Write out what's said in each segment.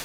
Oh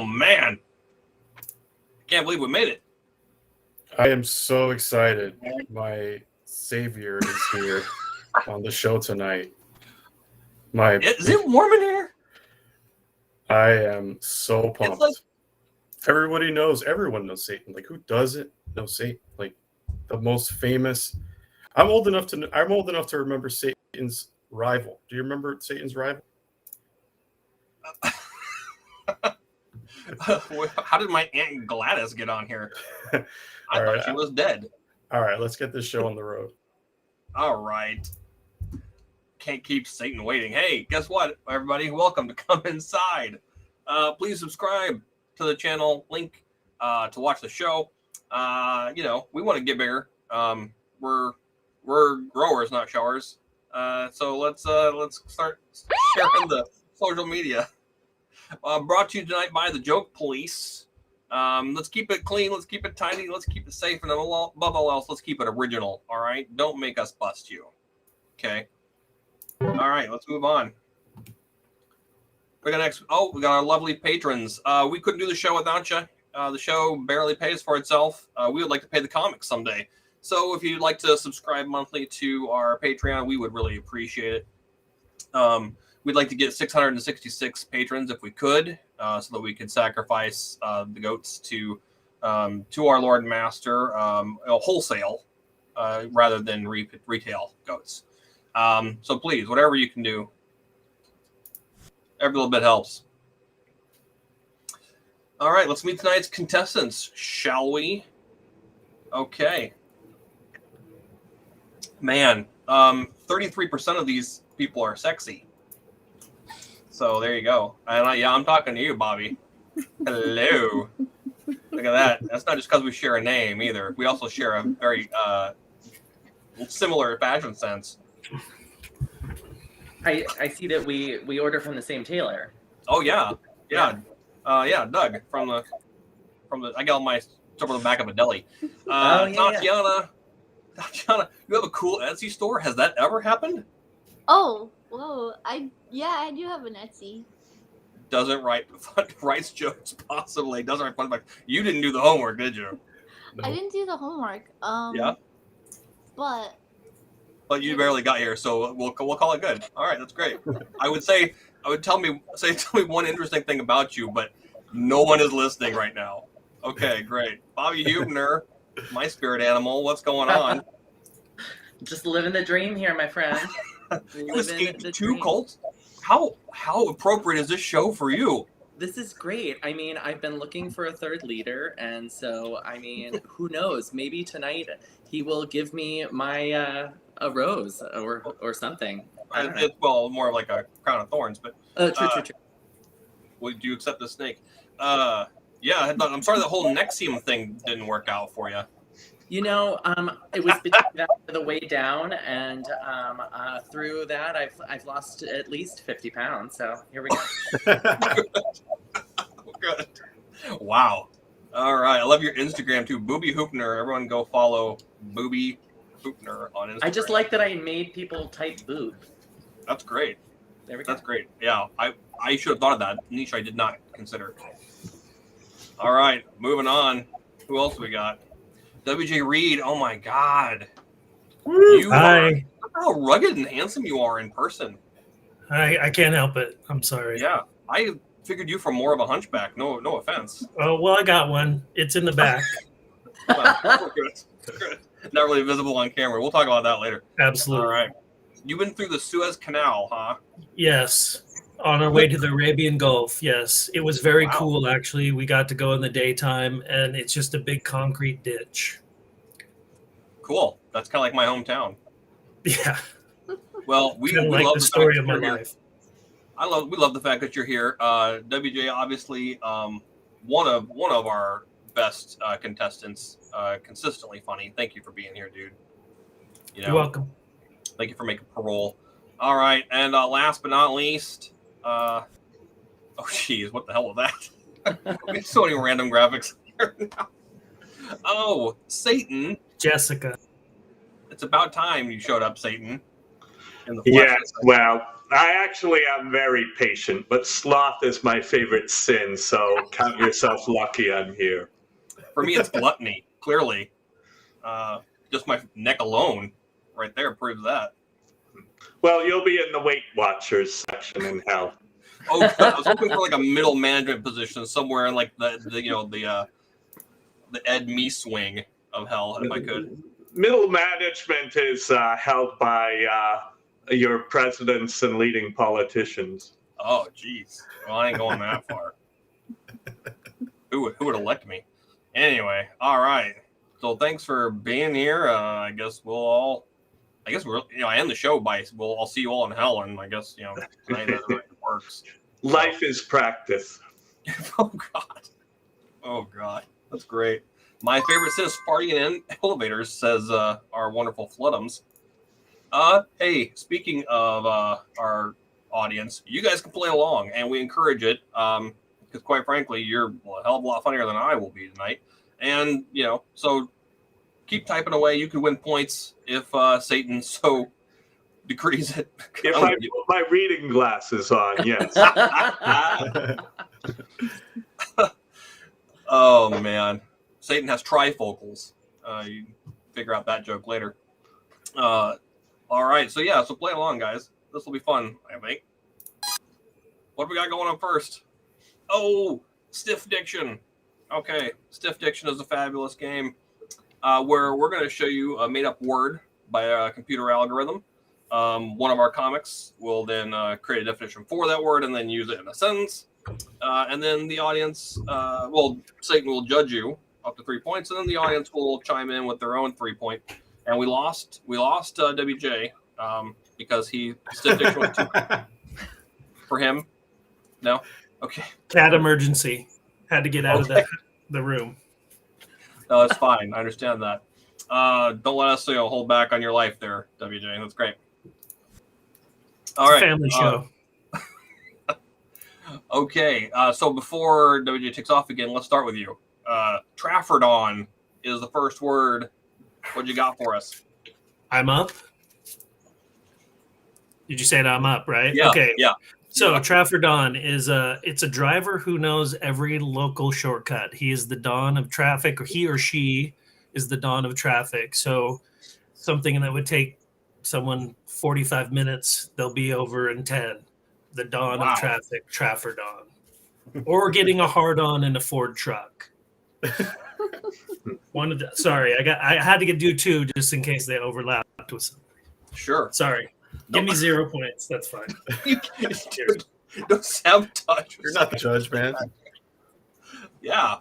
man, I can't believe we made it. I am so excited. My savior is here on the show tonight. Is it warm in here? I am so pumped. like- Everybody knows, everyone knows Satan. Like, who doesn't know Satan? Like, the most famous. I'm old enough to remember Satan's rival. Do you remember Satan's rival? How did my Aunt Gladys get on here? I All thought right. she was dead. All right, let's get this show on the road. All right. Can't keep Satan waiting. Hey, guess what, everybody? Welcome to Come Inside. Please subscribe to the channel. Link to watch the show. We want to get bigger. We're growers, not showers. So let's start sharing the social media. Brought to you tonight by the Joke Police. Let's keep it clean. Let's keep it tidy. Let's keep it safe. And above all else, let's keep it original. All right. Don't make us bust you. Okay. All right. Let's move on. We got our lovely patrons. We couldn't do the show without you. The show barely pays for itself. We would like to pay the comics someday. So if you'd like to subscribe monthly to our Patreon, we would really appreciate it. We'd like to get 666 patrons if we could, so that we could sacrifice the goats to our Lord and Master wholesale rather than retail goats. So please, whatever you can do, every little bit helps. All right, let's meet tonight's contestants, shall we? Okay. Man, 33% of these people are sexy. So there you go. And I'm talking to you, Bobby. Hello. Look at that. That's not just because we share a name either. We also share a very similar fashion sense. I see that we order from the same tailor. Oh yeah. Doug from the I got all my stuff on the back of a deli. Tatiana, you have a cool Etsy store. Has that ever happened? Oh, whoa! I do have an Etsy. Doesn't writes jokes possibly. Doesn't write fun. You didn't do the homework, did you? No. I didn't do the homework. Yeah. But you barely got here, so we'll call it good. All right, that's great. I would tell me one interesting thing about you, but no one is listening right now. Okay, great. Bobby Huebner, my spirit animal. What's going on? Just living the dream here, my friend. You escaped two cults? How appropriate is this show for you? This is great. I mean, I've been looking for a third leader, and so, I mean, who knows? Maybe tonight he will give me my a rose or something. Well, more like a crown of thorns, but true. Would you accept the snake? Yeah, I'm sorry the whole Nexium thing didn't work out for you. You know, it was between that the way down, and through that, I've lost at least 50 pounds. So here we go. Good. Wow. All right. I love your Instagram too. Booby Hoopner. Everyone go follow Booby Hoopner on Instagram. I just like that I made people type boob. That's great. There we go. That's great. Yeah. I should have thought of that. Niche I did not consider. All right. Moving on. Who else we got? WJ Reed. Oh my God. You Hi. look how rugged and handsome you are in person. I can't help it. I'm sorry. Yeah. I figured you for more of a hunchback. No offense. Oh, well, I got one. It's in the back. Well, we're good. We're good. Not really visible on camera. We'll talk about that later. Absolutely. All right. You've been through the Suez Canal, huh? Yes. On our way to the Arabian Gulf. Yes. It was very Wow. cool, actually. We got to go in the daytime, and it's just a big concrete ditch. Cool. That's kind of like my hometown. Yeah. Well, we Kind of like love the the story fact of that my you're here. life. We love the fact that you're here. WJ, obviously, one of our best contestants, consistently funny. Thank you for being here, dude. You know, You're welcome. thank you for making parole. All right, and last but not least, oh geez, what the hell was that? We have so many random graphics here now. Oh, Satan! Jessica. It's about time you showed up, Satan. In the Yes, flesh. well, I actually am very patient, but sloth is my favorite sin, so count yourself lucky I'm here. For me, it's gluttony. Clearly, just my neck alone, right there, proves that. Well, you'll be in the Weight Watchers section in hell. Oh, God, I was hoping for like a middle management position somewhere in like the Ed Meese wing of hell, if I could. Middle management is held by your presidents and leading politicians. Oh, jeez. Well, I ain't going that far. Who would elect me? Anyway, all right. So thanks for being here. I guess we'll I end the show by I'll see you all in hell, and I guess tonight that's the way it works. Life is practice. Oh God, that's great. My favorite says farting in elevators, says our wonderful Floodums. Hey, speaking of our audience, you guys can play along, and we encourage it. Because quite frankly, you're a hell of a lot funnier than I will be tonight. And so keep typing away. You could win points if Satan so decrees it. If I put my reading glasses on, yes. Oh man, Satan has trifocals. You can figure out that joke later. All right, so play along, guys. This will be fun, I think. What do we got going on first? Oh, Stiff Diction. Okay, Stiff Diction is a fabulous game where we're going to show you a made-up word by a computer algorithm. One of our comics will then create a definition for that word and then use it in a sentence. And then the audience, Satan will judge you up to 3 points, and then the audience will chime in with their own 3 point. And we lost WJ because he Stiff Diction was too for him. No, okay. Cat emergency. Had to get out of the room. No, it's fine. I understand that. Don't let us hold back on your life there, WJ. That's great. All right. Family show. Okay. So before WJ takes off again, let's start with you. Traffordon is the first word. What you got for us? I'm up. Did you say that I'm up, right? Yeah. Okay. Yeah. So Traffordon is it's a driver who knows every local shortcut. He is the dawn of traffic, or he or she is the dawn of traffic. So something that would take someone 45 minutes, they'll be over in 10. The dawn Wow. of traffic, Traffordon. Or getting a hard on in a Ford truck. Sorry, I had to do two just in case they overlapped with something. Sure. Sorry. Give me 0 points. That's fine. Don't sabotage. You're not the judge, man. Yeah.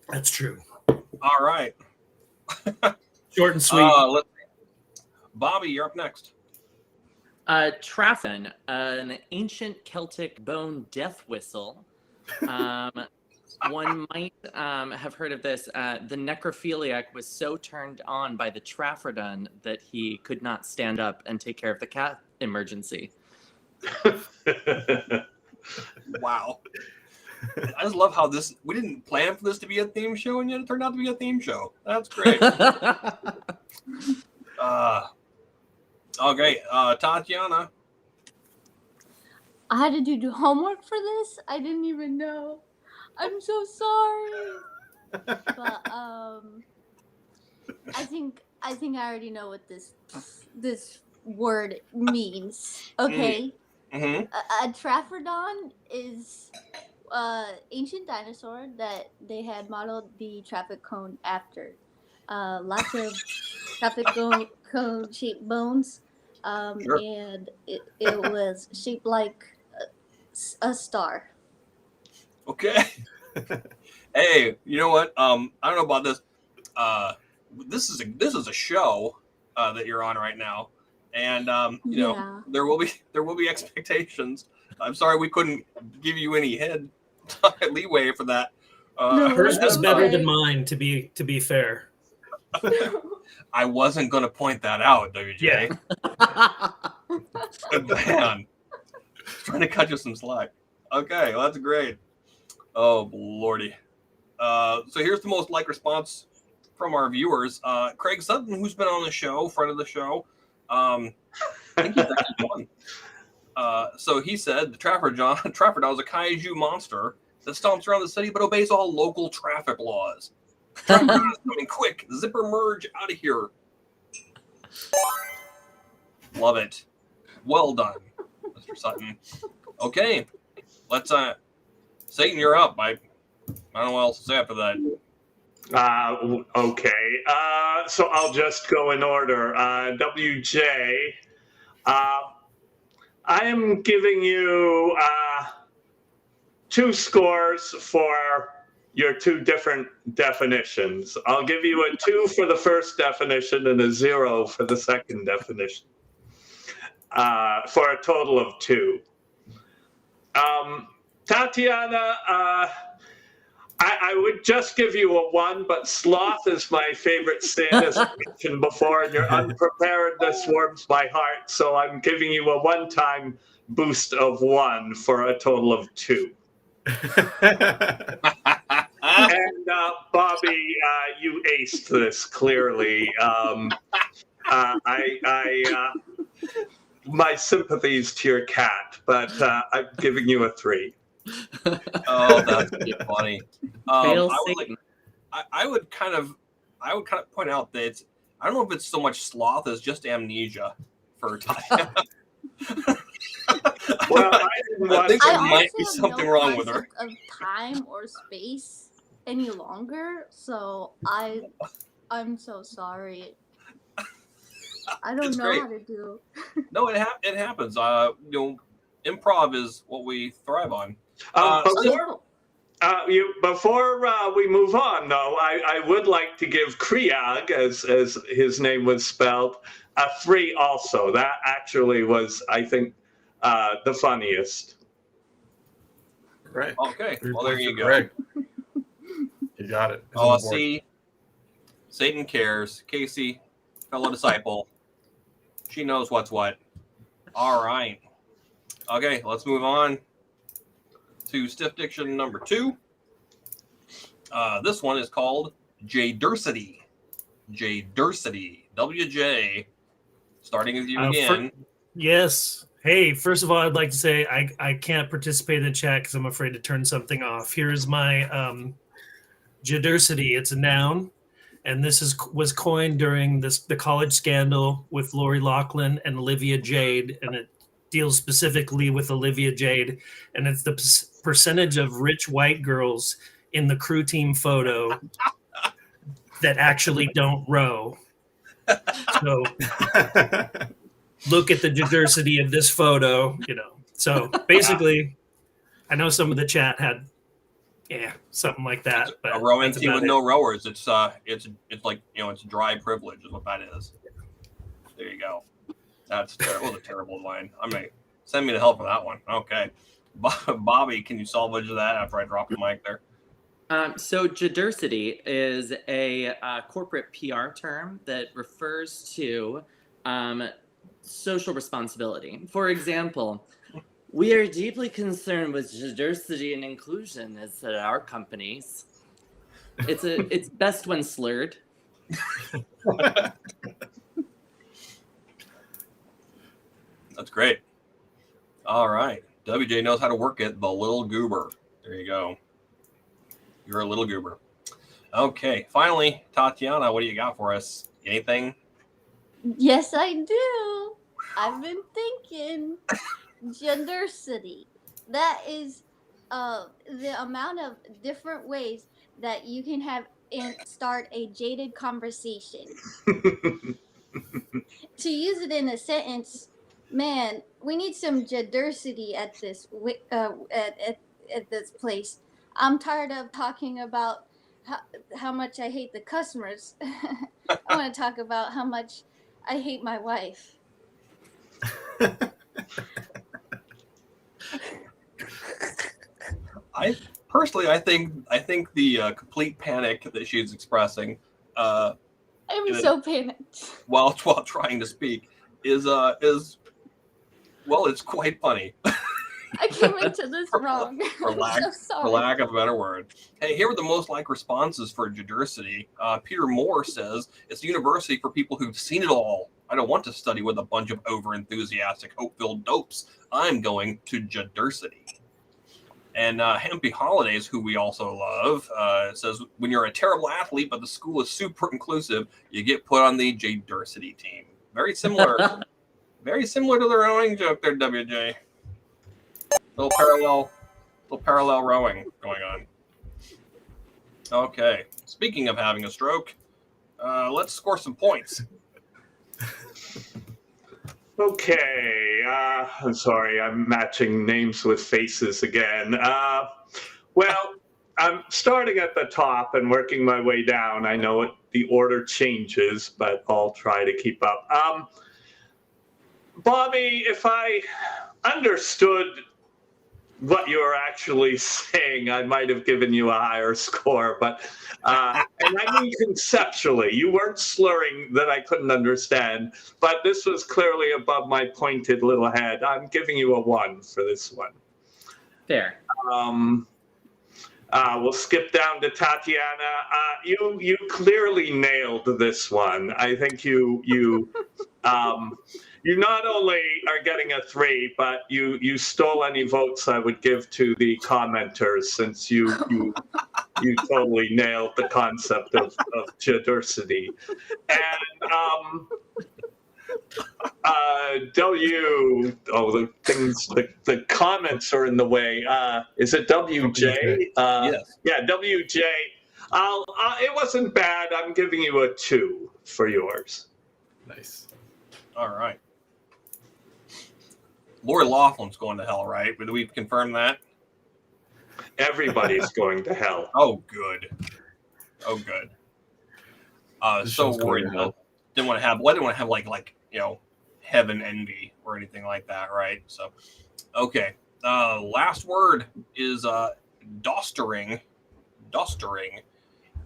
That's true. All right. Short and sweet. Bobby, you're up next. Traffin, an ancient Celtic bone death whistle. One might have heard of this. The necrophiliac was so turned on by the Traffordon that he could not stand up and take care of the cat emergency. Wow. I just love how we didn't plan for this to be a theme show, and yet it turned out to be a theme show. That's great. Okay, Tatiana. I had to do homework for this. I didn't even know. I'm so sorry. But I think I already know what this word means. Okay. Mm-hmm. A Traffordon is ancient dinosaur that they had modeled the traffic cone after. Lots of traffic cone shaped bones. Sure. And it was shaped like a star. Okay. Hey, you know what? I don't know about this. This is a show that you're on right now, and you know Yeah. there will be expectations. I'm sorry we couldn't give you any head leeway for that. No, Hers was better Okay. than mine, to be fair. I wasn't going to point that out, WJ. Good man. Trying to cut you some slack. Okay, well, that's great. Oh, lordy. So here's the most liked response from our viewers. Craig Sutton, who's been on the show, friend of the show. I think he's actually won. So he said the Traffordon is a kaiju monster that stomps around the city but obeys all local traffic laws. Traffordon is coming quick. Zipper merge out of here. Love it. Well done, Mr. Sutton. Okay, let's Satan, you're up. I don't know what else to say after that. Okay. So I'll just go in order. WJ, I am giving you 2 scores for your 2 different definitions. I'll give you a 2 for the first definition and a 0 for the second definition, for a total of 2. Tatiana, I would just give you a 1, but sloth is my favorite sin, as I mentioned before, and your unpreparedness warms my heart, so I'm giving you a one-time boost of 1 for a total of 2. And Bobby, you aced this clearly. My sympathies to your cat, but I'm giving you a 3. Oh, that's funny. Hail I would Satan. I would kind of point out that I don't know if it's so much sloth as just amnesia for Tatiana. Well, I didn't want think to. there I might also be have something no wrong with her. concept of time or space any longer, so I'm so sorry. I don't It's know great. how to do. No, it happens. You know, improv is what we thrive on. So- Before we move on, though, I would like to give Kriag, as his name was spelled, a 3 also. That actually was, I think, the funniest. Right. Okay, well there you go. Greg. You got it. It's on Oh, the board. see, Satan cares. Casey, fellow disciple, she knows what's what. All right. Okay, let's move on to stiff diction number 2. This one is called Jdursity. Jdursity. WJ. Starting with you again. Yes. Hey, first of all, I'd like to say I can't participate in the chat because I'm afraid to turn something off. Here's my Jdursity. It's a noun, and this was coined during the college scandal with Lori Loughlin and Olivia Jade, and it deals specifically with Olivia Jade, and it's the percentage of rich white girls in the crew team photo that actually don't row. So look at the diversity of this photo, you know. So basically, I know some of the chat had, something like that. But A rowing that's team about with it. no rowers. It's like, you know, it's dry privilege is what that is. There you go. That was a terrible line. I mean, send me to hell for that one. Okay. Bobby, can you salvage that after I drop the mic there? So Jdursity is a corporate PR term that refers to social responsibility. For example, We are deeply concerned with diversity and inclusion as at our companies. It's best when slurred. That's great. All right. WJ knows how to work it. The little goober. There you go. You're a little goober. Okay. Finally, Tatiana, what do you got for us? Anything? Yes, I do. I've been thinking gendercity. That is the amount of different ways that you can have and start a jaded conversation. To use it in a sentence, man, we need some gendercity at this at this place. I'm tired of talking about how much I hate the customers. I want to talk about how much I hate my wife. I personally, I think the complete panic that she's expressing I'm Good. so panicked. while trying to speak is well, it's quite funny. I came into this wrong. for I'm lack- so for sorry. lack of a better word. Hey, here are the most liked responses for diversity. Peter Moore says it's a university for people who've seen it all. I don't want to study with a bunch of over-enthusiastic, hope-filled dopes. I'm going to diversity. And Happy Holidays, who we also love, says when you're a terrible athlete, but the school is super inclusive, you get put on the J-Diversity team. Very similar, very similar to the rowing joke there, WJ. Little parallel rowing going on. Okay. Speaking of having a stroke, let's score some points. Okay, I'm sorry, I'm matching names with faces again. Well, I'm starting at the top and working my way down. I know the order changes, but I'll try to keep up. Bobby, if I understood what you were actually saying, I might have given you a higher score, but and I mean conceptually, you weren't slurring that I couldn't understand, but this was clearly above my pointed little head. I'm giving you a 1 for this one. Fair. We'll skip down to Tatiana. You clearly nailed this one. I think you not only are getting a 3, but you stole any votes I would give to the commenters, since you totally nailed the concept of diversity. And the comments are in the way. Is it WJ? Yes. Yeah, WJ. It wasn't bad. I'm giving you a 2 for yours. Nice. All right. Lori Laughlin's going to hell, right? Did we confirm that? Everybody's going to hell. Oh, good. Oh, good. This So show's going worried. to hell. Didn't want to have like heaven envy or anything like that, right? So, okay. Last word is dostering. Dostering.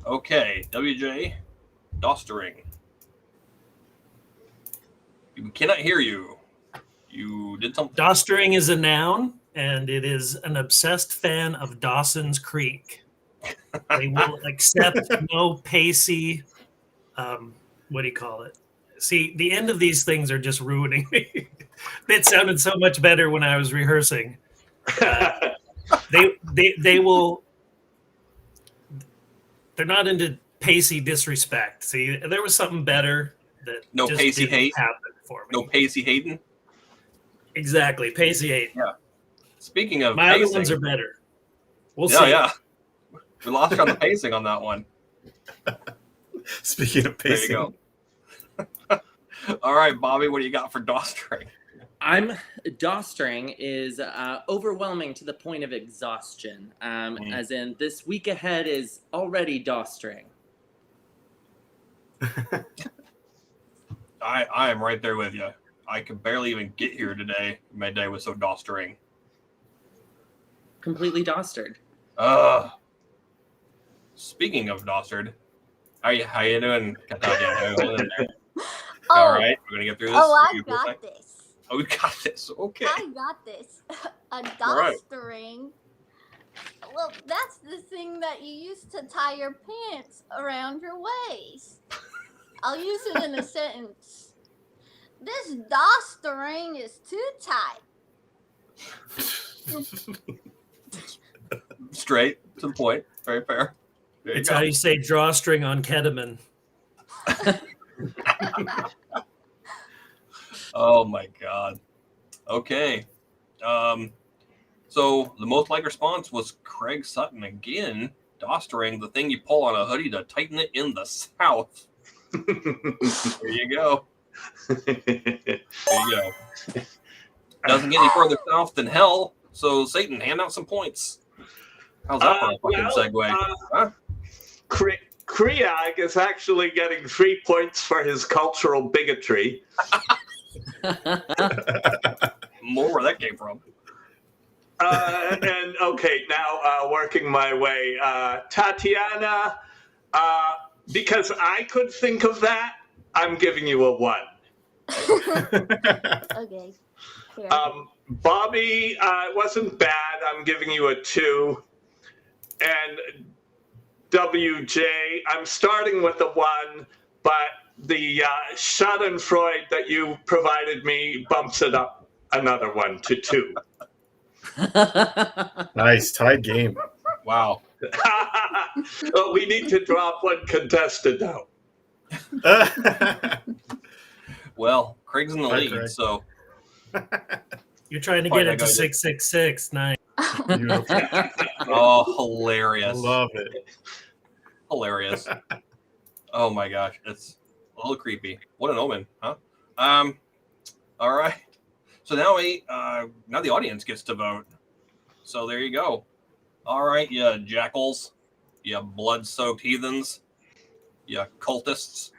Okay, WJ, dostering. We cannot hear you. You did something. Dostering is a noun, and it is an obsessed fan of Dawson's Creek. They will accept no pacey. What do you call it? See, the end of these things are just ruining me. It sounded so much better when I was rehearsing. They will. They're not into pacey disrespect. See, there was something better that No just pacey didn't hate? happen for me. No Pacey Hayden. Exactly, pacey hate. Speaking of My pacing, other ones are better. We'll yeah, see. yeah. We lost you on the pacing on that one. Speaking of There you pacing, go. All right, Bobby, what do you got for dostering? Dostering is overwhelming to the point of exhaustion. As in, this week ahead is already dostering. I am right there with you. I could barely even get here today. My day was so dostering. Completely dostered. Speaking of dostered, how you doing, Tatiana? How you holding in there? Oh, All right, we're gonna get through this. oh, I You feel fine? got this. Oh, we got this. Okay. I got this. A All right. drawstring. Well, that's the thing that you use to tie your pants around your waist. I'll use it in a sentence. This drawstring is too tight. Straight to the point. Very fair. There you It's go. how you say drawstring on ketamine. Oh my god. Okay. So the most liked response was Craig Sutton again. Drawstring, the thing you pull on a hoodie to tighten it in the South. There you go. There you go. Doesn't get any further south than hell. So Satan, hand out some points. How's that for a fucking segue? Huh? Kriag is actually getting 3 points for his cultural bigotry. More where that came from. And okay, now working my way. Tatiana, because I could think of that, I'm giving you a 1. Okay. Fair. Bobby, it wasn't bad. I'm giving you a 2. And WJ, I'm starting with a 1, but the Schadenfreude that you provided me bumps it up another 1 to 2. Nice tied game. Wow. Well, we need to drop one contestant out. Well, Craig's in the Hi, lead, Craig. so You're trying to Fine, get I it to got it. 666. Nice. Beautiful. oh, I hilarious. love it. Hilarious. Oh my gosh, it's a little creepy. What an omen, huh? All right. So now now the audience gets to vote. So there you go. All right, you jackals, you blood-soaked heathens, you cultists.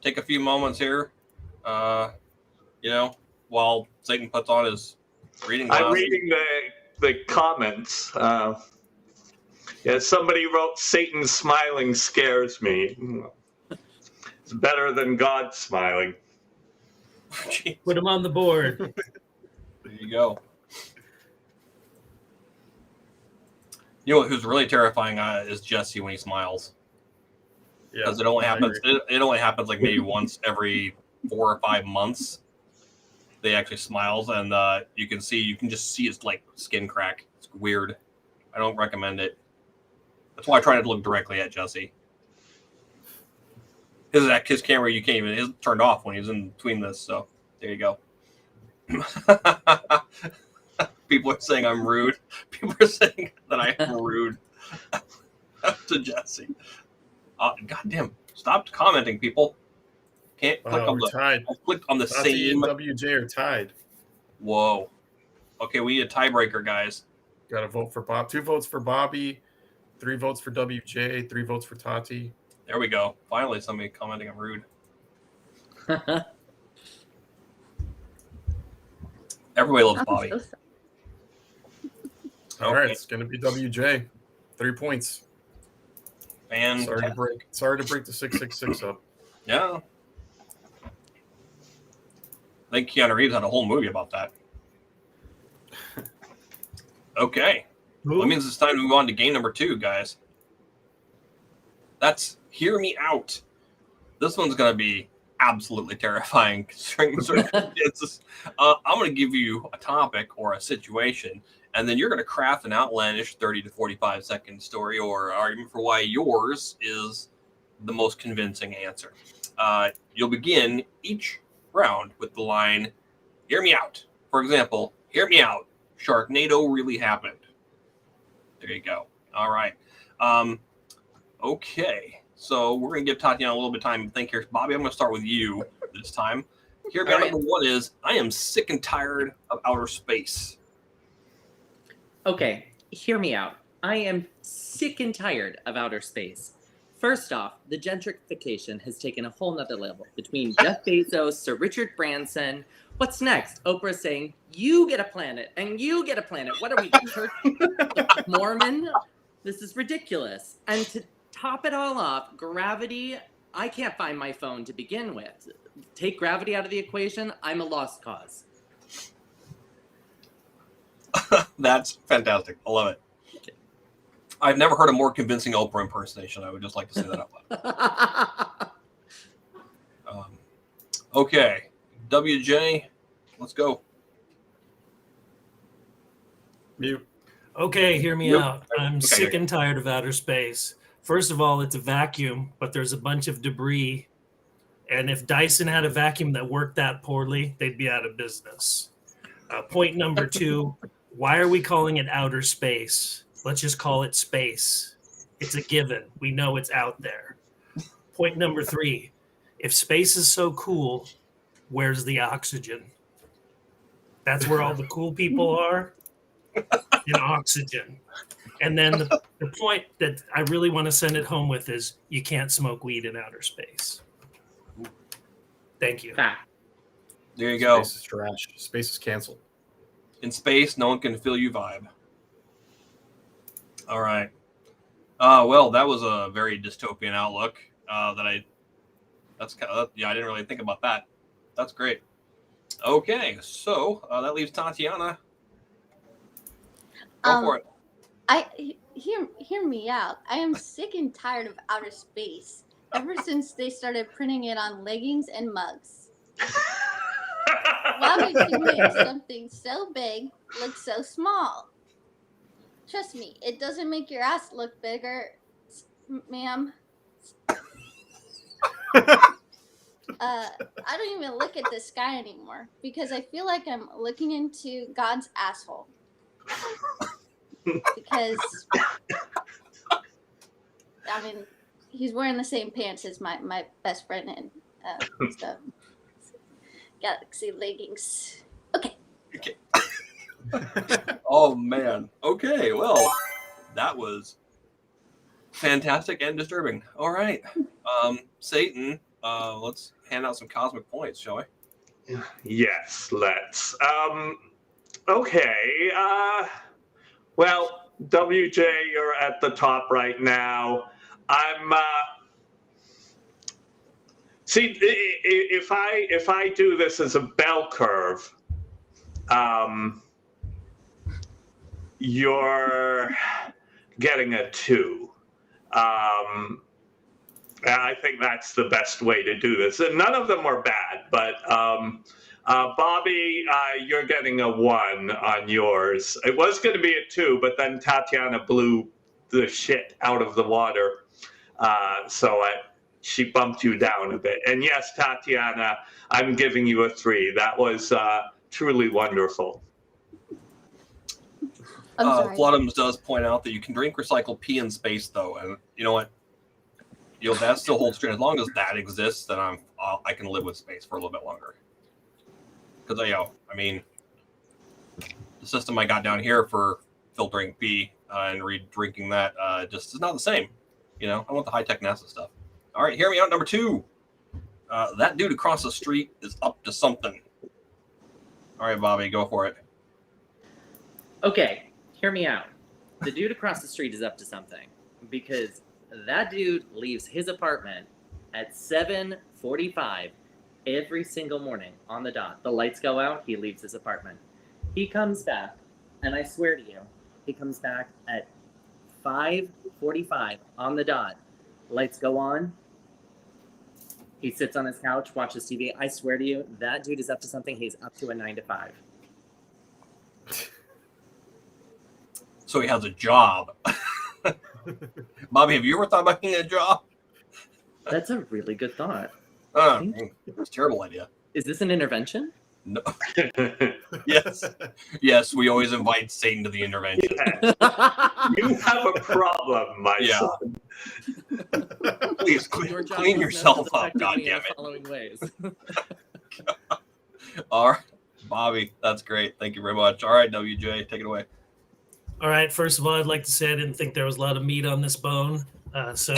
Take a few moments here, while Satan puts on his reading I'm glasses. reading the comments. Yeah, somebody wrote, Satan smiling scares me. It's better than God smiling. Jeez, Put him on the board. there you go. You know who's really terrifying is Jesse when he smiles. Yeah, Because it only I happens. agree. It only happens like maybe once every 4 or 5 months. They actually smiles, and you can just see his like skin crack. It's weird. I don't recommend it. That's why I try to look directly at Jesse. His camera you can't even is turned off when he's in between this. So there you go. People are saying I'm rude. People are saying that I am rude to Jesse. Goddamn! Stop commenting, people. Can't click Wow, on we're the. tied. I clicked on the Tati same. and WJ are tied. Whoa. Okay, we need a tiebreaker, guys. Got to vote for Bob. 2 votes for Bobby, 3 votes for WJ, 3 votes for Tati. There we go. Finally, somebody commenting I'm rude. Everybody loves I'm Bobby. so sorry. All right, Okay. it's going to be WJ. 3 points. And Sorry to break the 666 up. yeah. I think Keanu Reeves had a whole movie about that. Okay. Well, that means it's time to move on to game number 2, guys. That's Hear Me Out. This one's going to be absolutely terrifying. I'm going to give you a topic or a situation, and then you're going to craft an outlandish 30 to 45 second story or argument for why yours is the most convincing answer. You'll begin each round with the line, hear me out. For example, hear me out. Sharknado really happened. There you go. All right. Okay. So we're going to give Tatiana a little bit of time to think here. Bobby, I'm going to start with you this time. Here, All right. number 1 is, I am sick and tired of outer space. Okay, hear me out. I am sick and tired of outer space. First off, the gentrification has taken a whole nother level between Jeff Bezos, Sir Richard Branson. What's next? Oprah saying, you get a planet and you get a planet. What are we, the Church of Mormon? This is ridiculous. And to top it all off, gravity, I can't find my phone to begin with. Take gravity out of the equation, I'm a lost cause. That's fantastic. I love it. I've never heard a more convincing Oprah impersonation. I would just like to say that out loud. Okay, WJ, let's go. Mute. Okay, hear me Yep. out. I'm Okay, sick okay. and tired of outer space. First of all, it's a vacuum, but there's a bunch of debris. And if Dyson had a vacuum that worked that poorly, they'd be out of business. Point number 2, why are we calling it outer space? Let's just call it space. It's a given. We know it's out there. Point number 3, if space is so cool, where's the oxygen? That's where all the cool people are, in oxygen. And then the point that I really want to send it home with is you can't smoke weed in outer space. Thank you. Fact. There you go. Space is trash. Space is canceled. In space, no one can feel you vibe. All right. Well, that was a very dystopian outlook. I didn't really think about that. That's great. Okay, so that leaves Tatiana. Go for it. Hear me out. I am sick and tired of outer space. Ever since they started printing it on leggings and mugs. Why would you make something so big look so small? Trust me, it doesn't make your ass look bigger, ma'am. I don't even look at the sky anymore because I feel like I'm looking into God's asshole. Because, I mean, he's wearing the same pants as my best friend and stuff. Galaxy leggings. Okay. Oh man. Okay. Well, that was fantastic and disturbing. All right, Satan. Let's hand out some cosmic points, shall we? Yes, let's. Okay. Well, WJ, you're at the top right now. I'm. See, if I do this as a bell curve, you're getting a 2. I think that's the best way to do this. And none of them are bad, but Bobby, you're getting a 1 on yours. It was going to be a 2, but then Tatiana blew the shit out of the water, so she bumped you down a bit. And yes, Tatiana, I'm giving you a 3. That was truly wonderful. I'm sorry. Floodums does point out that you can drink recycled pee in space, though, and you know what? That still holds true. As long as that exists, then I can live with space for a little bit longer. Because I mean, the system I got down here for filtering pee and drinking that just is not the same. I want the high tech NASA stuff. All right, hear me out. Number 2, that dude across the street is up to something. All right, Bobby, go for it. Okay, hear me out. The dude across the street is up to something because that dude leaves his apartment at 7:45 every single morning on the dot. The lights go out, he leaves his apartment. He comes back, and I swear to you, he comes back at 5:45 on the dot. Lights go on. He sits on his couch, watches TV. I swear to you, that dude is up to something. He's up to a 9 to 5. So he has a job. Bobby, have you ever thought about getting a job? That's a really good thought. It's a terrible idea. Is this an intervention? No. Yes, we always invite Satan to the intervention. You have a problem, my son. Please Your job clean is yourself known up, as effectively in goddammit. the following ways. All right, Bobby, that's great. Thank you very much. All right, WJ, take it away. All right. First of all, I'd like to say I didn't think there was a lot of meat on this bone. So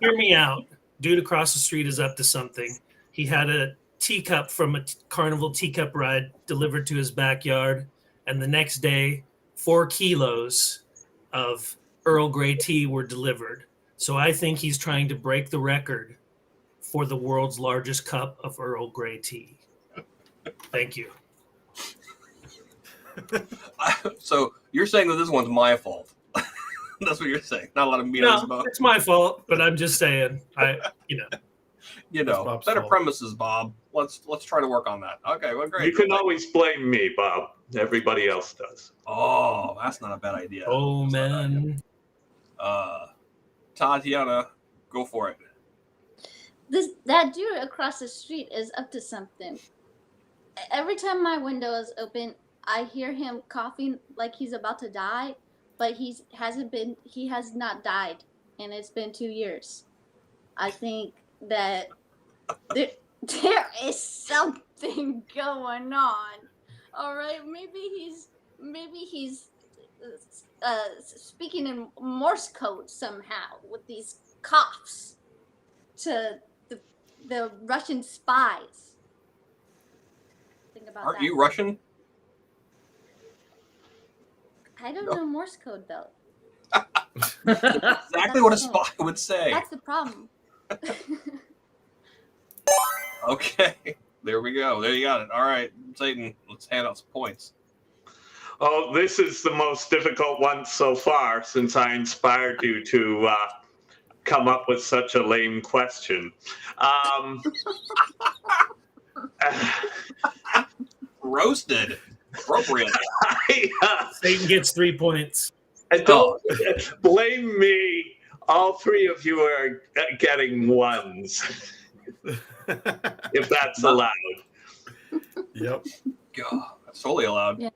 hear me out. Dude across the street is up to something. He had a teacup from a carnival teacup ride delivered to his backyard, and the next day, 4 kilos of Earl Grey tea were delivered. So I think he's trying to break the record for the world's largest cup of Earl Grey tea. Thank you. So you're saying that this one's my fault? That's what you're saying. Not a lot of meat on this No, boat. it's my fault, but I'm just saying. Bob's Better fault. premises, Bob. Let's try to work on that. Okay, well, great. You can always blame me, Bob. Everybody else does. Oh, that's not a bad idea. Oh That's not a bad idea. man. Tatiana, go for it. That dude across the street is up to something. Every time my window is open, I hear him coughing like he's about to die, but he has not died, and it's been 2 years. I think that there is something going on. All right, maybe he's speaking in Morse code somehow with these coughs to the Russian spies. Think about Aren't that. you Russian? I don't No. know Morse code though. Exactly what a spy would say. That's the problem. Okay, there we go. There you got it. All right, Satan, let's hand out some points. Oh, this is the most difficult one so far since I inspired you to come up with such a lame question. Roasted. Appropriate. Satan gets 3 points. Don't blame me. All three of you are getting ones, if that's allowed. Yep. God, that's totally allowed. Yeah.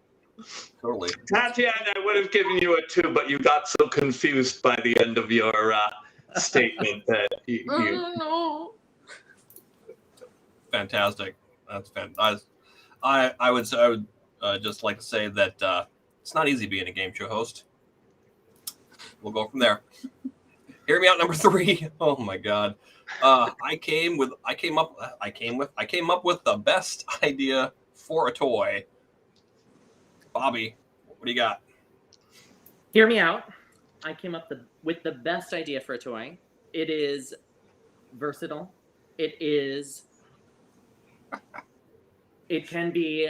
Totally. Tatiana, I would have given you a 2, but you got so confused by the end of your statement that you No. Fantastic. That's fantastic. I would just like to say that it's not easy being a game show host. We'll go from there. Hear me out, number 3. Oh my God. I came up with the best idea for a toy. Bobby, what do you got? Hear me out. I came up with the best idea for a toy. It is versatile. It can be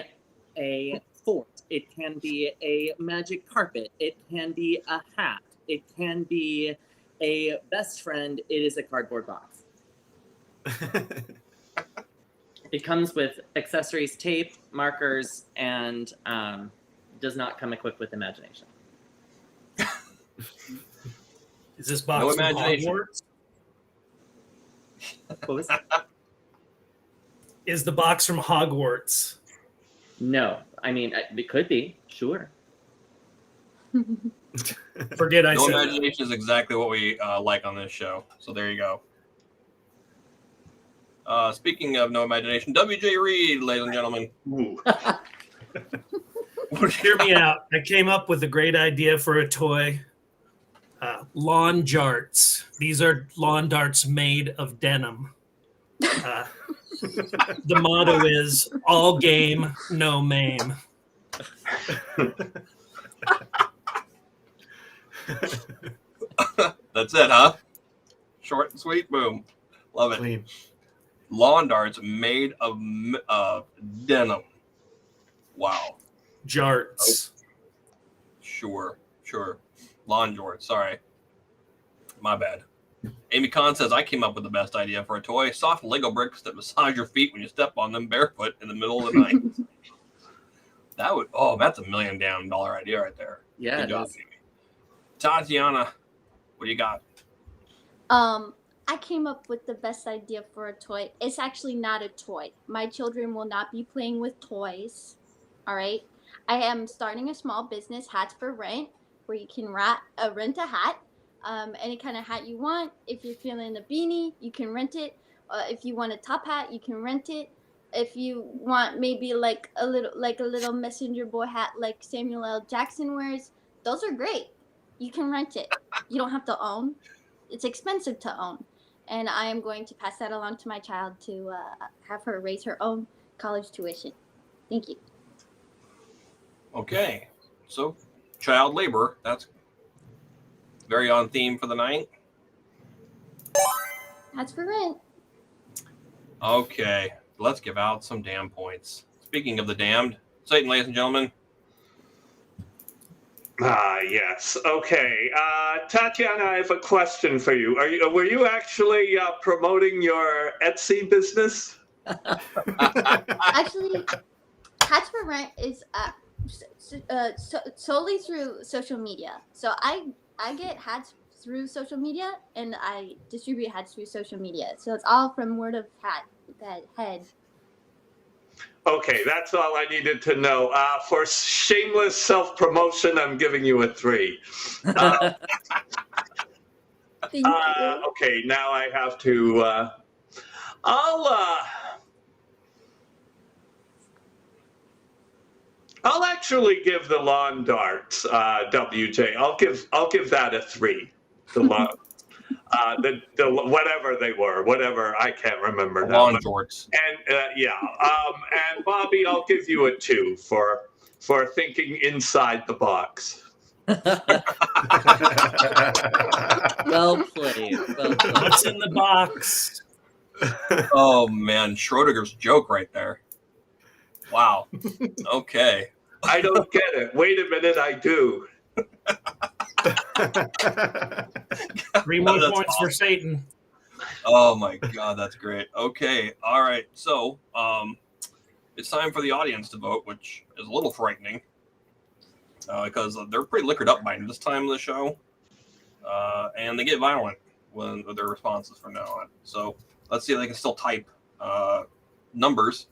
a fort. It can be a magic carpet. It can be a hat. It can be a best friend. It is a cardboard box. It comes with accessories, tape, markers, and does not come equipped with imagination. Is this box No from imagination. Hogwarts? What was that? Is the box from Hogwarts? No. I mean, it could be. Sure. Forget I No said that. imagination is exactly what we like on this show. So there you go. Speaking of no imagination, WJ Reed, ladies and gentlemen. Ooh. Hear me out. I came up with a great idea for a toy. Lawn jarts. These are lawn darts made of denim. The motto is all game, no maim. That's it, huh? Short and sweet. Boom. Love it. Clean. Lawn darts made of denim. Wow. Jarts. Sure. Lawn jorts. Sorry. My bad. Amy Kahn says, I came up with the best idea for a toy. Soft Lego bricks that massage your feet when you step on them barefoot in the middle of the night. That's $1 million idea right there. Yeah. Good it job, is. Amy. Tatiana, what do you got? I came up with the best idea for a toy. It's actually not a toy. My children will not be playing with toys. All right. I am starting a small business, Hats for Rent, where you can rent a hat, any kind of hat you want. If you're feeling a beanie, you can rent it. If you want a top hat, you can rent it. If you want maybe like a little messenger boy hat like Samuel L. Jackson wears, those are great. You can rent it. You don't have to own. It's expensive to own. And I am going to pass that along to my child to have her raise her own college tuition. Thank you. Okay. So, child labor. That's very on theme for the night. Hats for Rent. Okay. Let's give out some damn points. Speaking of the damned, Satan, ladies and gentlemen, Yes. Okay. Tatiana, I have a question for you. Were you actually promoting your Etsy business? Actually, Hats for Rent is solely through social media. So I get hats through social media, and I distribute hats through social media. So it's all from word of head. Okay, that's all I needed to know. For shameless self-promotion, I'm giving you a 3. Thank you. Okay, now I have to. I'll actually give the lawn darts, WJ. I'll give that a 3. The lawn, the whatever they were, whatever I can't remember now. Lawn jorts. And and Bobby, I'll give you a 2 for thinking inside the box. Well played. Well played. What's in the box? Oh man, Schrodinger's joke right there. Wow. Okay. I don't get it. Wait a minute, I do. 3 more That's points for awesome. Satan. Oh my god, that's great. Okay. All right. So, it's time for the audience to vote, which is a little frightening. Because they're pretty liquored up by this time of the show. And they get violent with their responses from now on. So, let's see if they can still type numbers,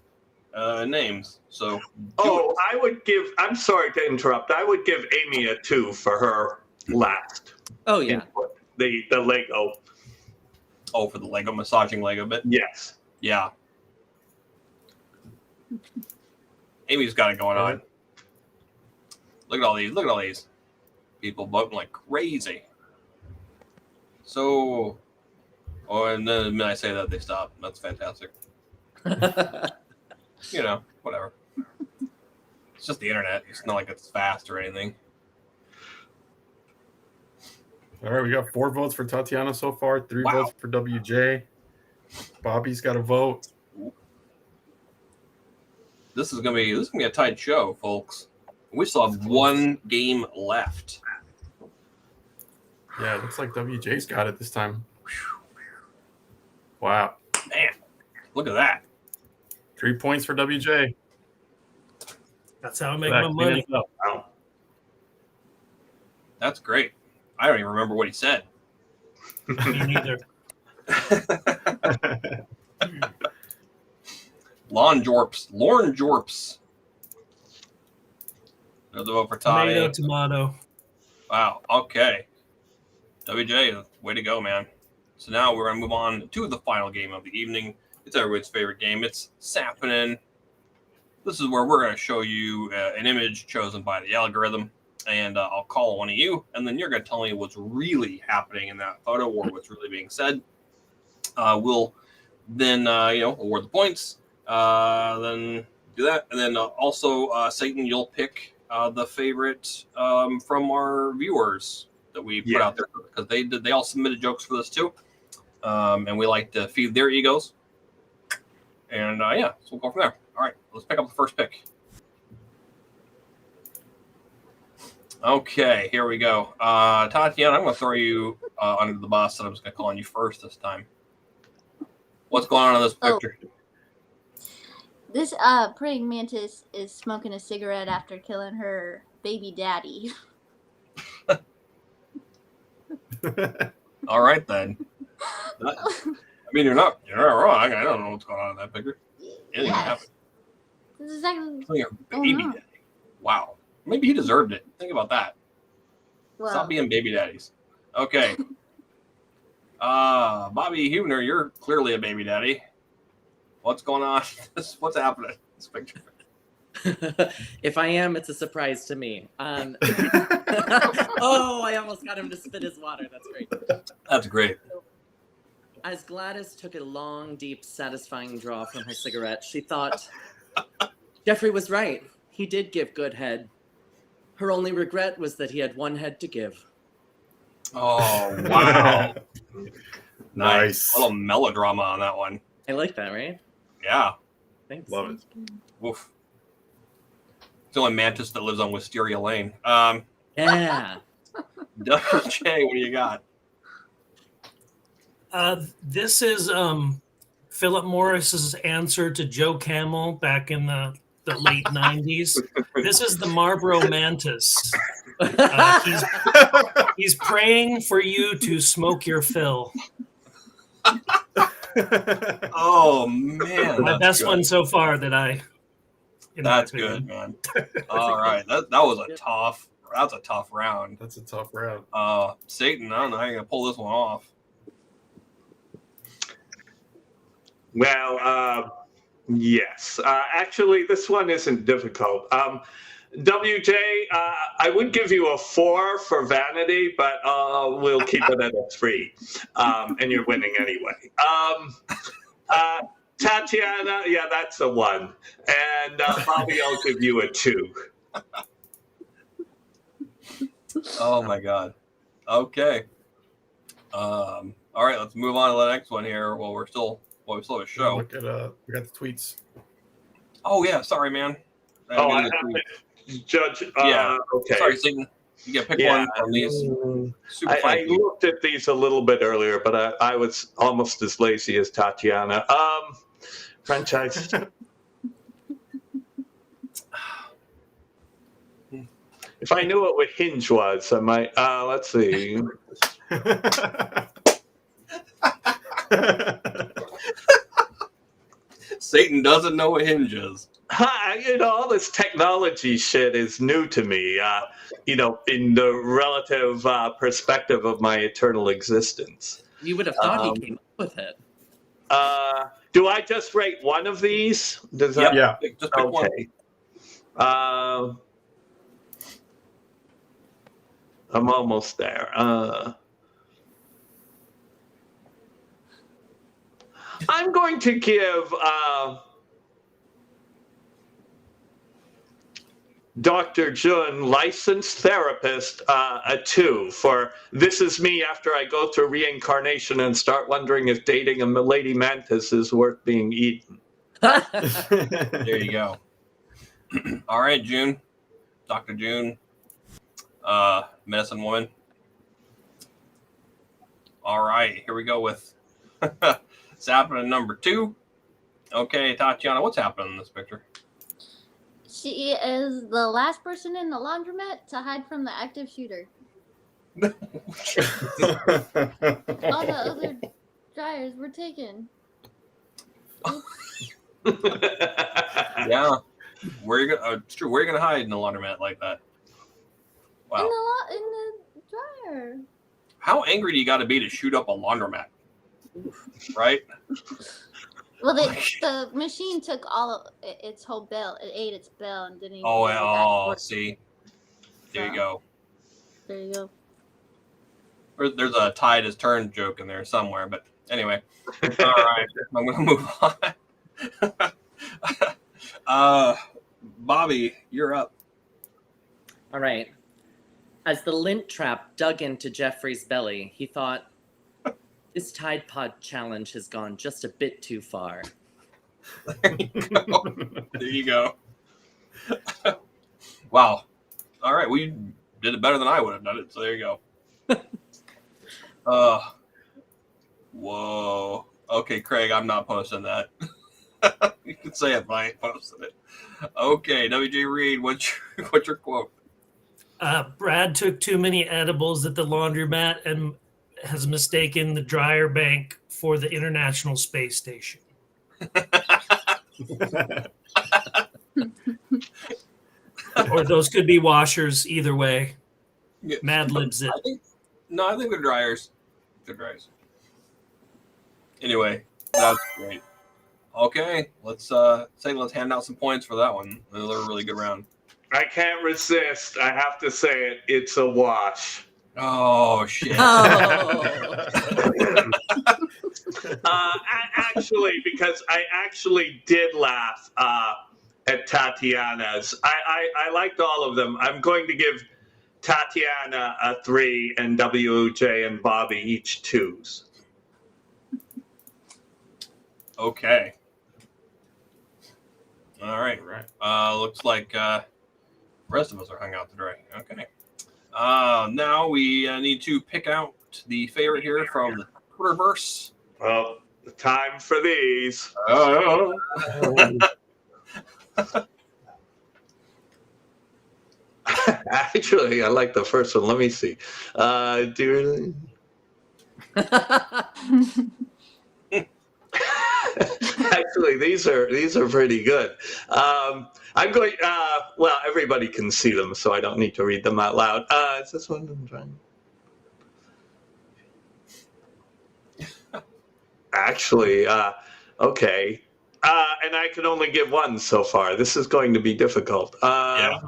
names. So, I'm sorry to interrupt. I would give Amy a 2 for her last Oh yeah. input. The Lego. oh, for the Lego, massaging Lego bit. Yes. Yeah. Amy's got it going on. Look at all these. Look at all these people voting like crazy. So, and then when I say that, they stop. That's fantastic. You know, whatever. It's just the internet. It's not like it's fast or anything. All right, we got 4 votes for Tatiana so far, 3 Wow. votes for WJ. Bobby's got a vote. This is gonna be a tight show, folks. We still have 1 game left. Yeah, it looks like WJ's got it this time. Wow. Man, look at that. 3 points for WJ. That's how I make That my money. cleans up. Wow. That's great. I don't even remember what he said. Me neither. Lorne Jorps. Another vote for Toddy. Tomato, tomato. Wow. Okay. WJ, way to go, man. So now we're going to move on to the final game of the evening. It's everybody's favorite game. It's Sappenin. This is where we're going to show you an image chosen by the algorithm, and I'll call one of you, and then you're going to tell me what's really happening in that photo or what's really being said. We'll then, award the points, then do that, and then also, Satan, you'll pick the favorite from our viewers that we put out there, because they all submitted jokes for this too, and we like to feed their egos. And so we'll go from there. All right, let's pick up the first pick. Okay, here we go. Tatiana, I'm going to throw you under the bus, and I'm just going to call on you first this time. What's going on in this picture? This praying mantis is smoking a cigarette after killing her baby daddy. All right then. I mean, you're not wrong. I don't know what's going on in that picture. Anything can happen. This is exactly. Killing her baby daddy. Wow. Maybe he deserved it. Think about that. Well, Stop being baby daddies. Okay. Bobby Huebner, you're clearly a baby daddy. What's going on? What's happening in this picture? If I am, it's a surprise to me. Oh, I almost got him to spit his water. That's great. That's great. As Gladys took a long, deep, satisfying draw from her cigarette, she thought, Jeffrey was right. He did give good head. Her only regret was that he had 1 head to give. Oh, wow. Nice. A little melodrama on that one. I like that, right? Yeah. Thanks. Love it. Woof. It's the only mantis that lives on Wisteria Lane. Yeah. WJ, what do you got? This is Philip Morris's answer to Joe Camel back in the late 90s. This is the Marlboro Mantis. He's praying for you to smoke your fill. Oh man, My that's best good. one so far that I. in my That's opinion. good, man. All right, that was a tough. That's a tough round. That's a tough round. Satan, I don't know how you're gonna pull this one off. Well, yes. Actually, this one isn't difficult. WJ, I would give you a 4 for vanity, but we'll keep it at a 3. And you're winning anyway. Tatiana, yeah, that's a 1. And Bobby, I'll give you a 2. Oh my god. Okay. All right, let's move on to the next one here. Well, we still have a show. Look at we got the tweets. Oh yeah, sorry, man. Oh, I have to judge. Yeah. Okay. Sorry, Satan. You get to pick Yeah. one from these. Super I funny. looked at these a little bit earlier, but I was almost as lazy as Tatiana. Franchise. If I knew what Hinge was, I might. Let's see. Satan doesn't know what Hinge is. All this technology shit is new to me. In the relative perspective of my eternal existence. You would have thought he came up with it. Do I just rate one of these? Does that? Yeah. Just pick one. Okay. I'm almost there. I'm going to give Dr. Jun, licensed therapist, a 2 for this is me after I go through reincarnation and start wondering if dating a lady mantis is worth being eaten. There you go. All right, June. Dr. June. Medicine woman. All right, here we go with it's happening number 2. Okay, Tatiana, what's happening in this picture? She is the last person in the laundromat to hide from the active shooter. All the other dryers were taken. Yeah. Where you gonna? It's true. Where you gonna hide in the laundromat like that? Wow. In the dryer. How angry do you got to be to shoot up a laundromat? Right? Well, the machine took all of its whole bell. It ate its bell and didn't even. Oh, give it back oh, for it. see. There you So, go. There you go. There's a tide has turned joke in there somewhere, but anyway. All right, I'm gonna move on. Bobby, you're up. All right. As the lint trap dug into Jeffrey's belly, he thought, this Tide Pod challenge has gone just a bit too far. There you go. Wow. All right, well, you did it better than I would have done it, so there you go. Whoa. Okay, Craig, I'm not posting that. You can say it, but I ain't posting it. Okay, WJ Reed, what's your quote? Brad took too many edibles at the laundromat and has mistaken the dryer bank for the International Space Station. Or those could be washers, either way. Yeah. Mad Libs it. I think they're dryers. They're dryers. Anyway, that's great. Okay, let's hand out some points for that one. Another really good round. I can't resist. I have to say it. It's a wash. Oh shit! Actually, because I actually did laugh at Tatiana's. I liked all of them. I'm going to give Tatiana a 3 and WJ and Bobby each 2s. Okay. All right. Right. Looks like the rest of us are hung out to dry. Okay. Now we need to pick out the favorite here from the Twitterverse. Well, time for these. Oh. Actually, I like the first one. Let me see. Actually, these are pretty good. I'm going. Well, everybody can see them, so I don't need to read them out loud. Is this one I'm trying? Actually, okay. And I can only give one so far. This is going to be difficult. Yeah.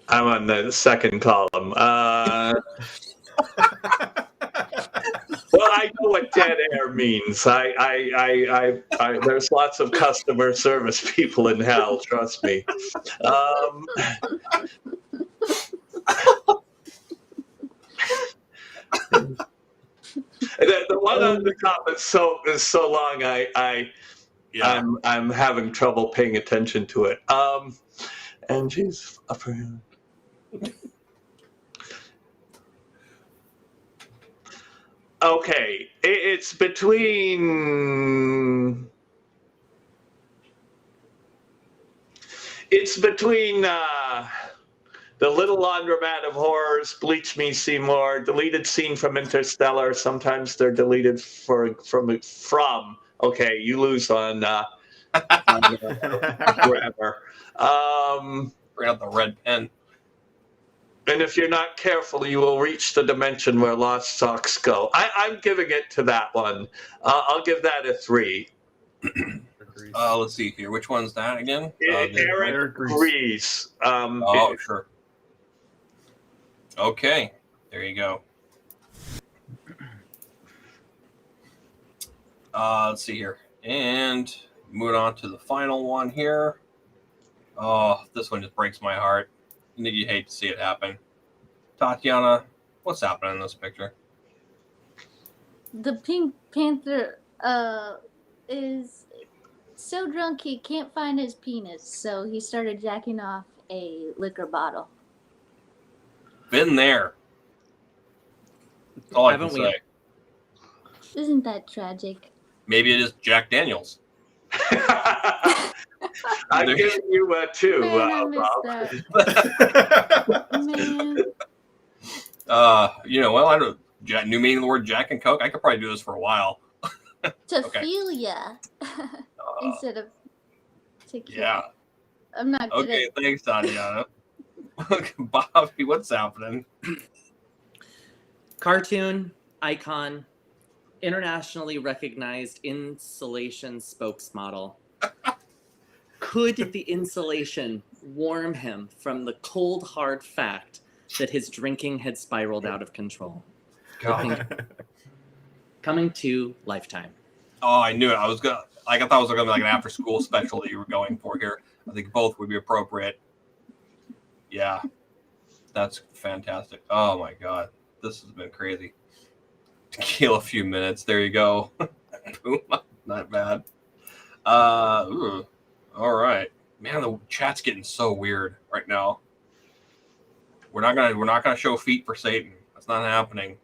I'm on the second column. Well, I know what dead air means. There's lots of customer service people in hell. Trust me. The one on the top is so long. I'm having trouble paying attention to it. Angie's upper hand. Okay, it's between. It's between The Little Laundromat of Horrors, Bleach Me Seymour, deleted scene from Interstellar. Sometimes they're deleted from. Okay, you lose on wherever. Bring out the red pen. And if you're not careful, you will reach the dimension where lost socks go. I'm giving it to that one. I'll give that a 3. Let's see here. Which one's that again? Eric Grease. Oh, sure. Okay, there you go. Let's see here. And moving on to the final one here. Oh, this one just breaks my heart. You hate to see it happen. Tatiana, what's happening in this picture? The Pink Panther is so drunk he can't find his penis, so he started jacking off a liquor bottle. Been there. That's all I can Haven't we? say. Isn't that tragic? Maybe it is Jack Daniels. I'm giving you a 2, Man, I missed Bob. that. Man. Well, I don't. New meaning of the word Jack and Coke. I could probably do this for a while. Tophelia instead of tequila. Yeah. I'm not good Okay. at Thanks, Tatiana. Bobby, what's happening? Cartoon icon, internationally recognized insulation spokesmodel. Could the insulation warm him from the cold, hard fact that his drinking had spiraled out of control? Coming to Lifetime. Oh, I knew it. I thought it was gonna be like an after-school special that you were going for here. I think both would be appropriate. Yeah, that's fantastic. Oh my god, this has been crazy. Tequila, a few minutes. There you go. Boom. Not bad. Ooh. All right, man. The chat's getting so weird right now. We're not gonna show feet for Satan. That's not happening.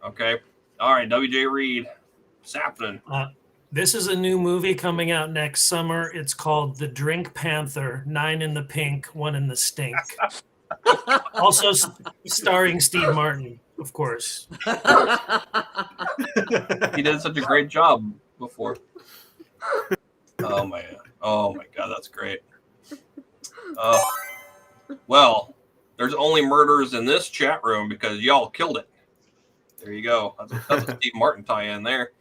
Okay. All right, WJ Reed. What's happening? This is a new movie coming out next summer. It's called The Drink Panther, 9 in the pink, 1 in the stink. Also starring Steve Martin, of course. He did such a great job before. Oh my god, that's great. Well, there's only murders in this chat room because y'all killed it. There you go. That's a Steve Martin tie-in there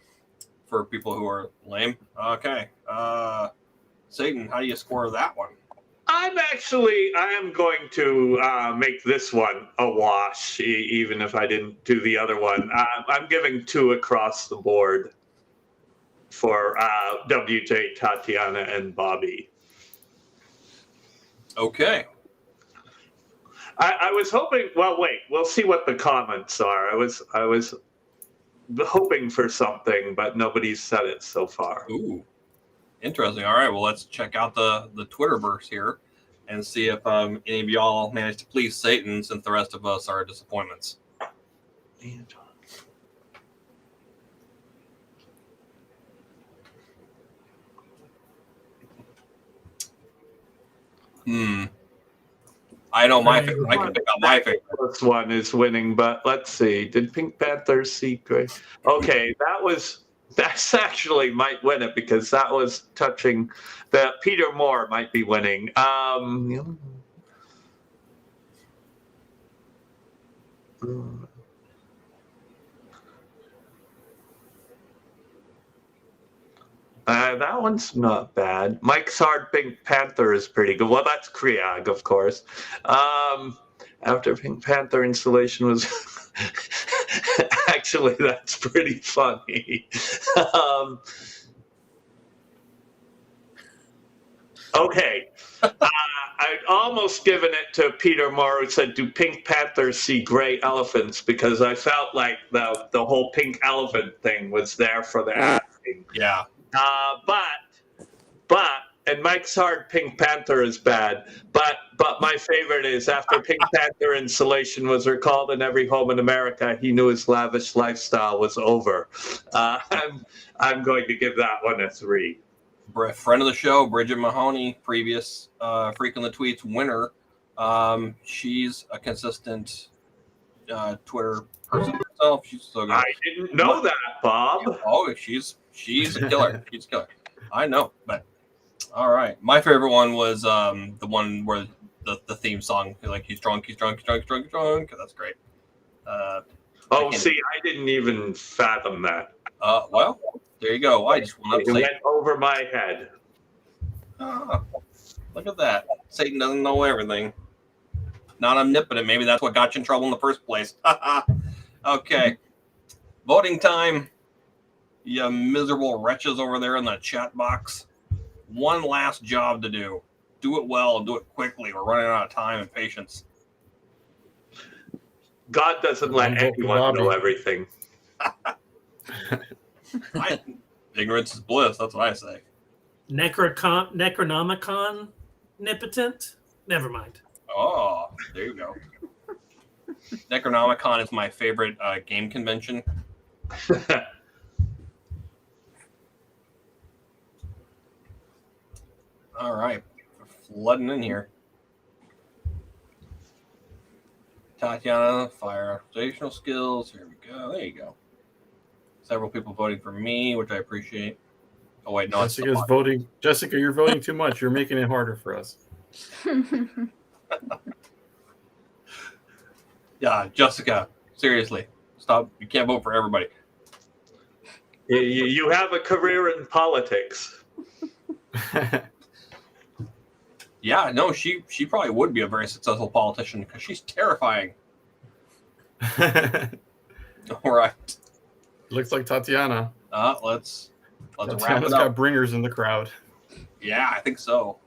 for people who are lame. Okay. Satan, how do you score that one? I am going to make this one a wash, even if I didn't do the other one. I'm giving 2 across the board for WJ, Tatiana, and Bobby. Okay. I was hoping. Well, wait. We'll see what the comments are. hoping for something, but nobody's said it so far. Ooh, interesting. All right, well, let's check out the Twitterverse here and see if any of y'all managed to please Satan, since the rest of us are disappointments. I know my favorite. I can pick out my favorite. This one is winning, but let's see. Did Pink Panther see great? Okay, that's actually might win it because that was touching. That Peter Moore might be winning. That one's not bad. Mike's Hard Pink Panther is pretty good. Well, that's Krieg, of course. After Pink Panther installation was actually, that's pretty funny. Okay. I'd almost given it to Peter Moore, who said, "Do pink panthers see gray elephants?" Because I felt like the whole pink elephant thing was there for the acting. Yeah. But and Mike's Hard Pink Panther is bad. But my favorite is after Pink Panther installation was recalled in every home in America, he knew his lavish lifestyle was over. I'm going to give that one a 3. Friend of the show, Bridget Mahoney, previous Freaking the Tweets winner. She's a consistent Twitter person herself. She's so good. I didn't know that, Bob. Oh, she's a killer. She's a killer. I know, but all right. My favorite one was the one where the theme song, like he's drunk. That's great. See, I didn't even fathom that. Well, there you go. I just went up. It went over my head. Look at that. Satan doesn't know everything. Not omnipotent. Maybe that's what got you in trouble in the first place. Okay. Voting time. You miserable wretches over there in the chat box. One last job to do. Do it well. Do it quickly. We're running out of time and patience. God doesn't let anyone know everything. Ignorance is bliss. That's what I say. Necronomicon Nipotent? Never mind. Oh, there you go. Necronomicon is my favorite game convention. All right. Flooding in here. Tatiana, fire observational skills. Here we go. There you go. Several people voting for me, which I appreciate. Oh, wait, no. Jessica's voting. Jessica, you're voting too much. You're making it harder for us. Yeah, Jessica, seriously. Stop. You can't vote for everybody. You have a career in politics. Yeah, no, she probably would be a very successful politician because she's terrifying. All right. Looks like Tatiana. Let's wrap Tatiana's it up. got bringers in the crowd. Yeah, I think so.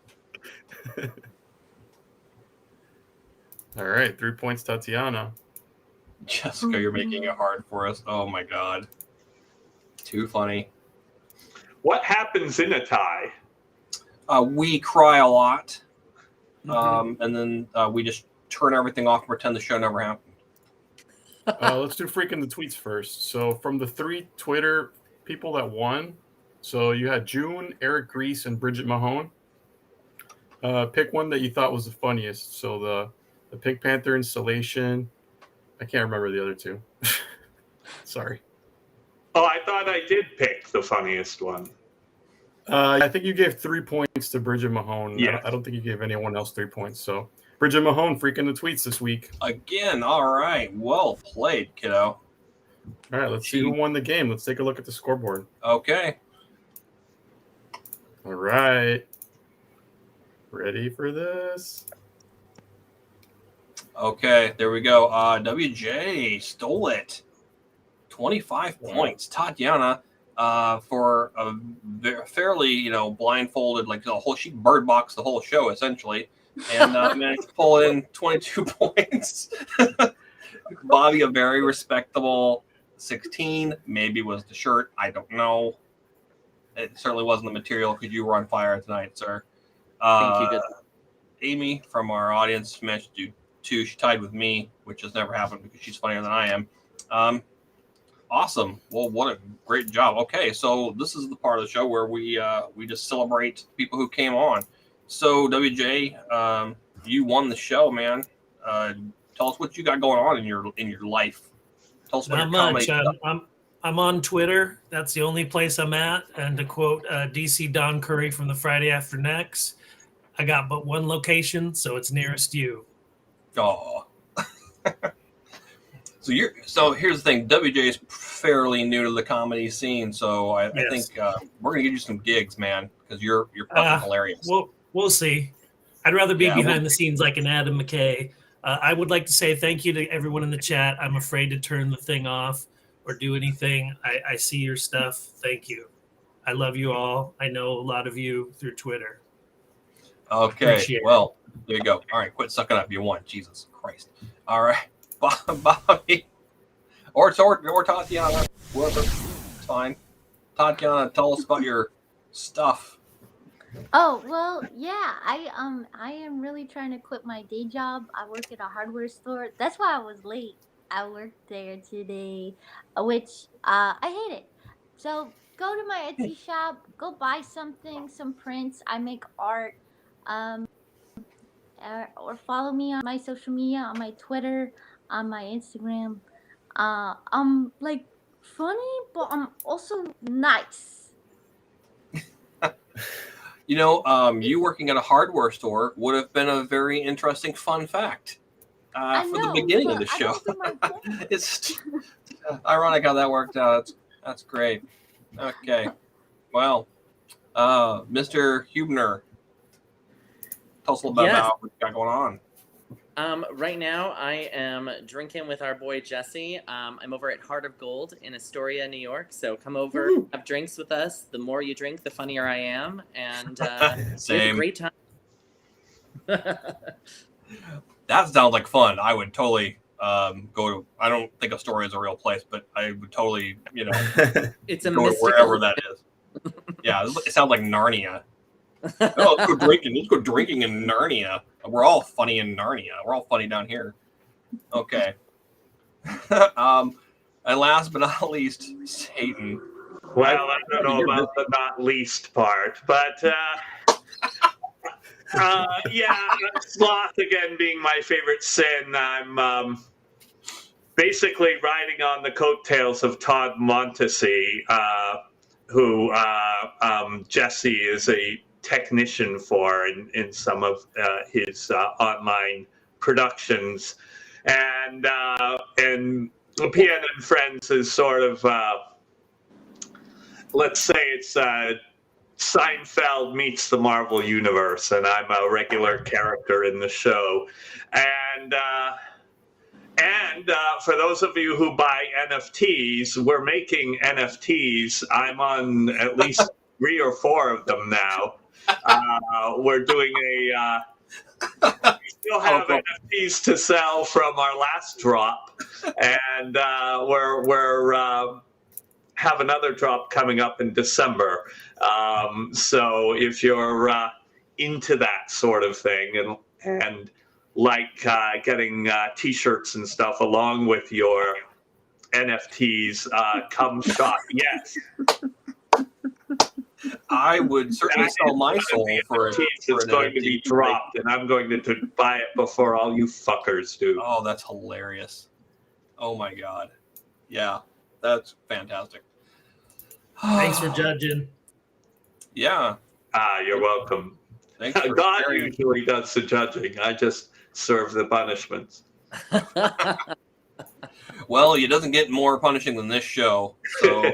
All right, 3 points, Tatiana. Jessica, you're making it hard for us. Oh my god. Too funny. What happens in a tie? We cry a lot. And then we just turn everything off and pretend the show never happened. Let's do Freaking the Tweets first. So from the 3 Twitter people that won, so you had June, Eric Grease, and Bridget Mahone. Pick one that you thought was the funniest. So the Pink Panther installation. I can't remember the other 2. Sorry. Oh, I thought I did pick the funniest one. I think you gave 3 points to Bridget Mahone. Yeah. I don't think you gave anyone else 3 points. So Bridget Mahone Freaking the Tweets this week. Again, all right. Well played, kiddo. All right, let's see who won the game. Let's take a look at the scoreboard. Okay. All right. Ready for this? Okay, there we go. WJ stole it. 25 points. Tatiana, for a fairly, blindfolded, like the whole, she bird boxed the whole show essentially, and managed to pull in 22 points. Bobby, a very respectable 16. Maybe it was the shirt. I don't know. It certainly wasn't the material because you were on fire tonight, sir. Thank you. Good. Amy from our audience mentioned you too. She tied with me, which has never happened because she's funnier than I am. Awesome. Well, what a great job. Okay, so this is the part of the show where we just celebrate people who came on. So WJ, you won the show, man. Tell us what you got going on in your life. Tell us about Not your much. comedy. I'm on Twitter. That's the only place I'm at. And to quote DC Don Curry from the Friday After Next, I got but one location, so it's nearest you. Oh. So here's the thing. WJ is fairly new to the comedy scene, so I Yes. think we're gonna get you some gigs, man, because you're fucking hilarious. We'll see. I'd rather be Yeah, behind the scenes like an Adam McKay. I would like to say thank you to everyone in the chat. I'm afraid to turn the thing off or do anything. I see your stuff. Thank you. I love you all. I know a lot of you through Twitter. Okay, Appreciate it. well, there you go. All right, quit sucking up. You won. Jesus Christ. All right, Bobby, or Tatiana, whoever. It's fine. Tatiana, tell us about your stuff. Oh, well, yeah. I am really trying to quit my day job. I work at a hardware store. That's why I was late. I worked there today, which I hate it. So go to my Etsy shop, go buy something, some prints. I make art. Or follow me on my social media, on my Twitter, on my Instagram. I'm like funny, but I'm also nice. You know, you working at a hardware store would have been a very interesting fun fact I for know, the beginning of but the I show. don't do my point. It's ironic how that worked out. That's great. Okay, well, Mr. Hubner, tell us a little bit Yes. about what you got going on. Right now, I am drinking with our boy Jesse. I'm over at Heart of Gold in Astoria, New York. So come over, have drinks with us. The more you drink, the funnier I am, and we have a Same. great time. That sounds like fun. I would totally go to. I don't think Astoria is a real place, but I would totally, It's a go to mystical. wherever that is. Yeah, it sounds like Narnia. Oh, let's go drinking. Let's go drinking in Narnia. We're all funny in Narnia. We're all funny down here. Okay. And last but not least, Satan. Well, I don't know about the not least part, but yeah, sloth again being my favorite sin. I'm basically riding on the coattails of Todd Montesi, who Jesse is a technician for in some of his online productions, and PN and Friends is sort of let's say it's Seinfeld meets the Marvel Universe, and I'm a regular character in the show. And for those of you who buy NFTs, we're making NFTs. I'm on at least 3 or 4 of them now. We're doing we still have NFTs to sell from our last drop, and we're have another drop coming up in December. So if you're into that sort of thing and like getting T-shirts and stuff along with your NFTs, come shop. Yes. I would certainly sell my soul for it. It's going to be dropped, and I'm going to buy it before all you fuckers do. Oh, that's hilarious. Oh my god. Yeah, that's fantastic. Thanks for judging. Yeah. You're welcome. Thanks for God sharing. usually does the judging. I just serve the punishments. Well, it doesn't get more punishing than this show. So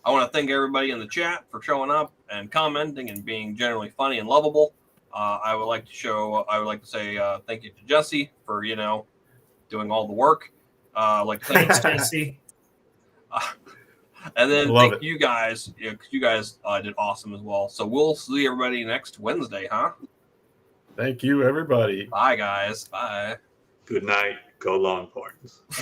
I want to thank everybody in the chat for showing up and commenting and being generally funny and lovable. I would like to say thank you to Jesse for doing all the work. I'd like to thank Thanks, Jesse. and then Love thank it. you guys. You guys did awesome as well. So we'll see everybody next Wednesday, huh? Thank you, everybody. Bye, guys. Bye. Good night. Go Longhorns.